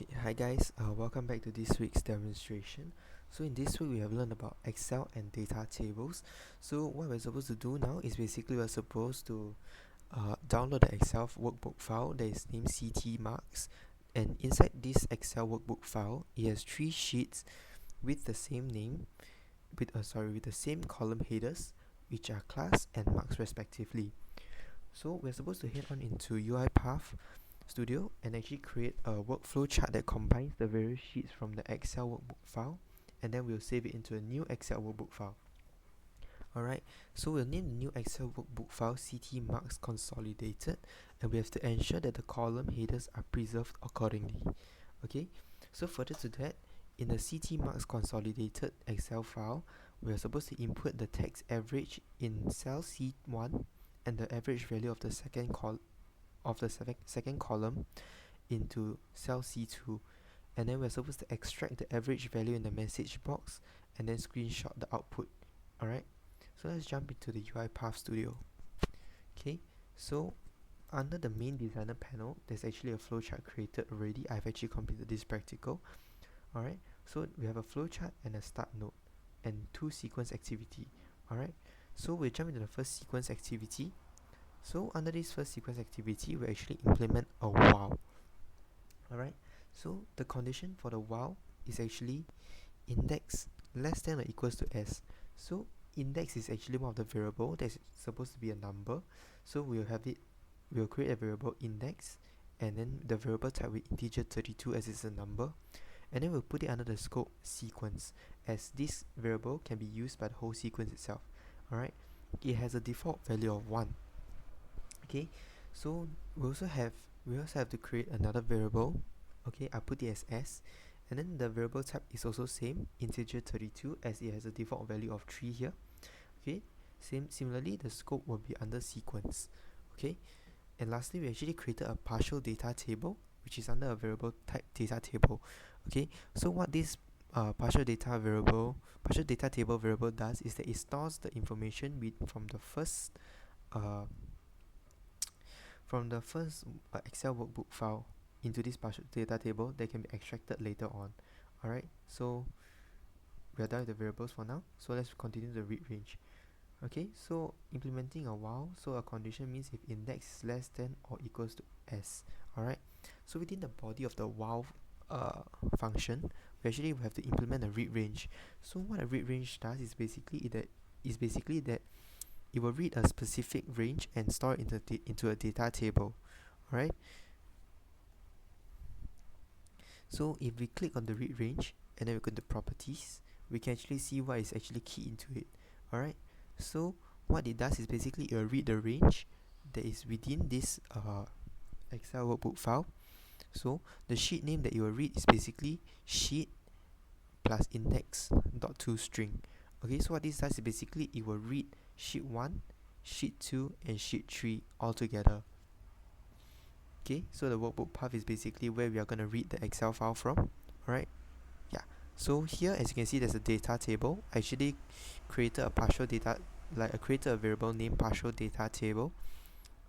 Okay, hi guys, welcome back to this week's demonstration. So in this week we have learned about Excel and data tables. So what we're supposed to do now is basically we're supposed to download the Excel workbook file that is named CT Marks, and inside this Excel workbook file it has 3 sheets with the same name, with the same column headers, which are class and marks respectively. So we're supposed to head on into UiPath Studio and actually create a workflow chart that combines the various sheets from the Excel workbook file, and then we'll save it into a new Excel workbook file. Alright, so we'll name the new Excel workbook file CT Marks Consolidated, and we have to ensure that the column headers are preserved accordingly. Okay, so further to that, in the CT Marks Consolidated Excel file, we are supposed to input the text average in cell C1 and the average value of the second column into cell C2, and then we're supposed to extract the average value in the message box and then screenshot the output. Alright, so let's jump into the UiPath Studio. Okay, so under the main designer panel there's actually a flowchart created already. I've actually completed this practical. Alright, so we have a flowchart and a start node and 2 sequence activity. Alright, so we'll jump into the first sequence activity. So under this first sequence activity, we actually implement a while. Alright, so the condition for the while is actually index less than or equals to s. So index is actually one of the variable that's supposed to be a number. So we'll create a variable index, and then the variable type with integer 32 as it's a number, and then we'll put it under the scope sequence, as this variable can be used by the whole sequence itself. Alright, it has a default value of 1. Okay, so we also have to create another variable. Okay, I put it as s, and then the variable type is also same, integer 32, as it has a default value of 3 here. Okay, similarly the scope will be under sequence. Okay, and lastly we actually created a partial data table, which is under a variable type data table. Okay, so what this partial data table variable does is that it stores the information from the first Excel workbook file into this partial data table that can be extracted later on. Alright, so we are done with the variables for now, so let's continue the read range. Okay, so implementing a while, so a condition means if index is less than or equals to s. Alright, so within the body of the while function, we actually have to implement a read range. So what a read range does is basically that it will read a specific range and store it into a data table. Alright, so if we click on the read range and then we go to properties, we can actually see what is actually keyed into it. Alright, so what it does is basically it will read the range that is within this Excel workbook file. So the sheet name that it will read is basically sheet plus index.toString. Okay, so what this does is basically it will read sheet 1, sheet 2 and sheet 3 all together. Okay, so the workbook path is basically where we are going to read the Excel file from. Alright, yeah, so here as you can see there's a data table. I actually created a variable named partial data table.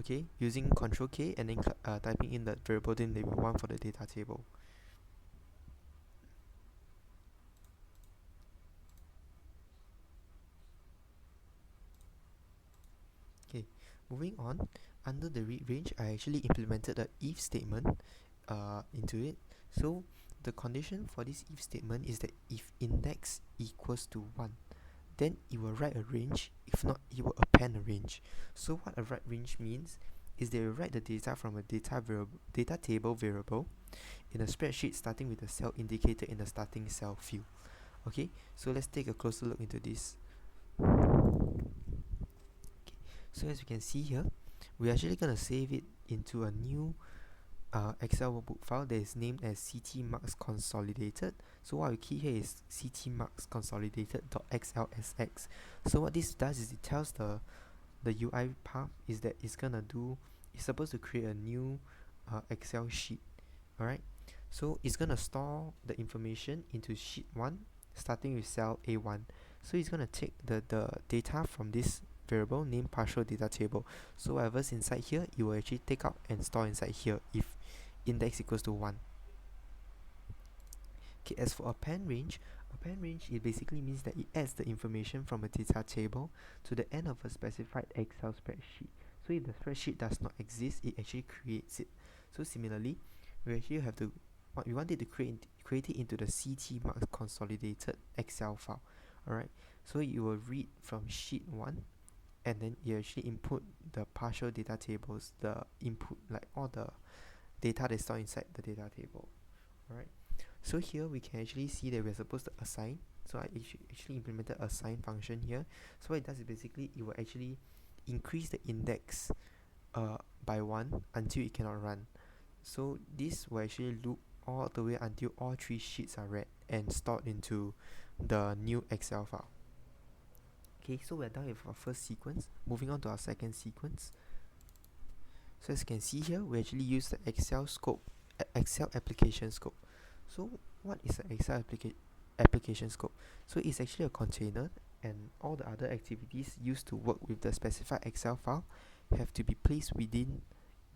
Okay, using Ctrl K and then typing in the variable name that we want for the data table. Okay, moving on, under the read range I actually implemented a if statement into it. So the condition for this if statement is that if index equals to 1, then it will write a range. If not, it will append a range. So what a write range means is they will write the data from a data table variable in a spreadsheet starting with the cell indicated in the starting cell field. Okay, so let's take a closer look into this. So as you can see here, we're actually going to save it into a new Excel workbook file that is named as CT Marks Consolidated. So what we key here is CT Marks Consolidated.xlsx. So what this does is it tells the UiPath is that it's supposed to create a new Excel sheet. Alright, so it's gonna store the information into sheet 1 starting with cell A1. So it's gonna take the data from this variable named partial data table. So whatever's inside here, it will actually take out and store inside here if index equals to 1. Okay, as for append range, it basically means that it adds the information from a data table to the end of a specified Excel spreadsheet. So if the spreadsheet does not exist, it actually creates it. So similarly, we actually have to we wanted to create it into the CT marks consolidated Excel file. Alright, so you will read from sheet 1, and then you actually input the partial data tables, the input, like all the data that's stored inside the data table. Alright, so here we can actually see that we're supposed to assign. So I actually implemented a assign function here. So what it does is basically it will actually increase the index by 1 until it cannot run. So this will actually loop all the way until all 3 sheets are read and stored into the new Excel file. Okay, so we're done with our first sequence. Moving on to our second sequence. So as you can see here, we actually use the Excel application scope. So what is an Excel application scope? So it's actually a container, and all the other activities used to work with the specified Excel file have to be placed within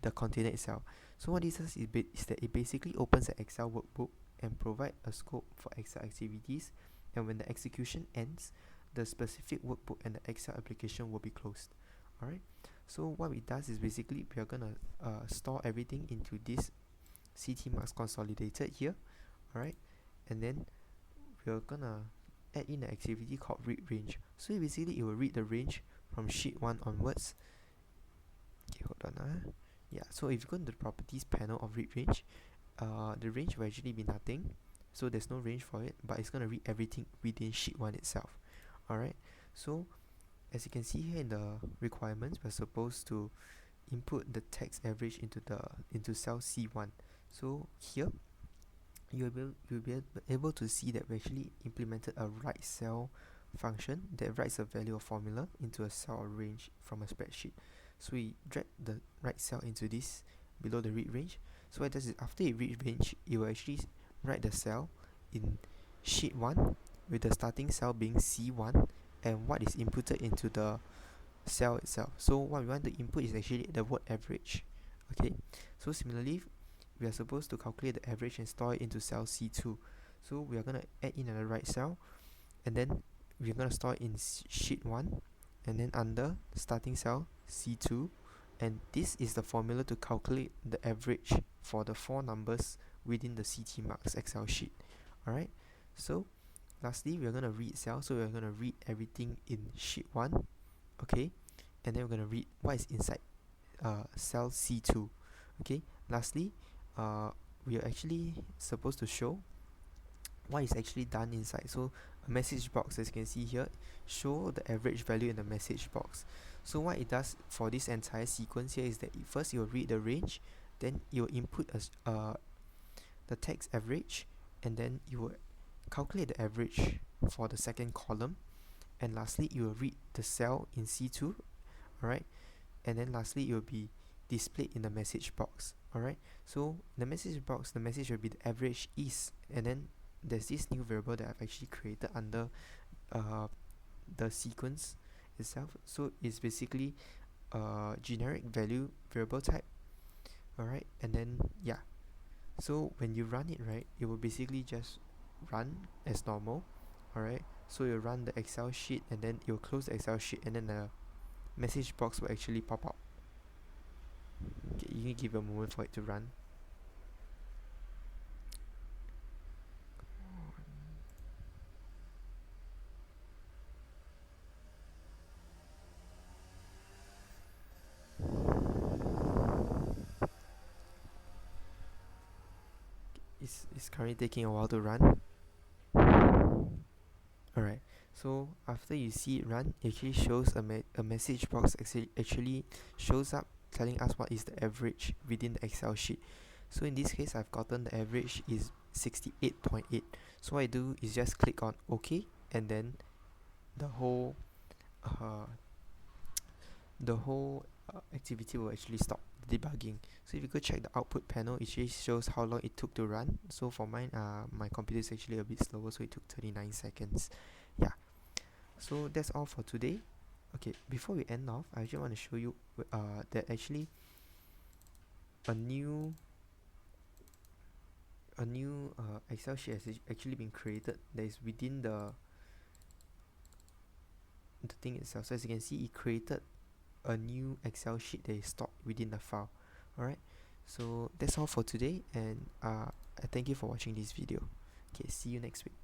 the container itself. So what this does is that it basically opens an Excel workbook and provide a scope for Excel activities, and when the execution ends, the specific workbook and the Excel application will be closed. Alright, so what it does is basically we are gonna store everything into this CT marks consolidated here. Alright, and then we're gonna add in an activity called read range. So basically it will read the range from sheet 1 onwards. Okay, hold on. Yeah, so if you go into the properties panel of read range, the range will actually be nothing, so there's no range for it, but it's gonna read everything within sheet 1 itself. Alright, so as you can see here in the requirements, we're supposed to input the text average into cell C1. So here you'll be able to see that we actually implemented a write cell function that writes a value or formula into a cell or range from a spreadsheet. So we drag the right cell into this below the read range. So what it does is after it read range, it will actually write the cell in sheet 1 with the starting cell being C1 and what is inputted into the cell itself. So what we want to input is actually the word average. Okay, so similarly we are supposed to calculate the average and store it into cell C2. So we are going to add in another right cell, and then we're going to store it in sheet 1, and then under starting cell C2, and this is the formula to calculate the average for the 4 numbers within the CT marks Excel sheet. Alright, so lastly we're going to read cell, so we're going to read everything in sheet 1, okay, and then we're going to read what is inside cell C2. Okay, lastly we are actually supposed to show what is actually done inside. So a message box, as you can see here, show the average value in the message box. So what it does for this entire sequence here is that first it will read the range, then it will input the text average, and then you will calculate the average for the second column, and lastly you will read the cell in C2. Alright, and then lastly it will be displayed in the message box. Alright, so the message box, the message will be the average is, and then there's this new variable that I've actually created under the sequence itself. So it's basically a generic value variable type. Alright, and then yeah, so when you run it, right, it will basically just run as normal. Alright, so you run the Excel sheet, and then you'll close the Excel sheet, and then the message box will actually pop up. Okay, you can give a moment for it to run. It's currently taking a while to run. Alright, so after you see it run, it actually shows a message box actually shows up telling us what is the average within the Excel sheet. So in this case, I've gotten the average is 68.8. So what I do is just click on OK, and then the whole activity will actually stop debugging. So if you go check the output panel, it actually shows how long it took to run. So for mine, my computer is actually a bit slower, so it took 39 seconds. Yeah, so that's all for today. Okay, before we end off, I actually want to show you that actually a new a new Excel sheet has actually been created that is within the thing itself. So as you can see, it created a new Excel sheet that is stored within the file. Alright, so that's all for today, and I thank you for watching this video. Okay, see you next week.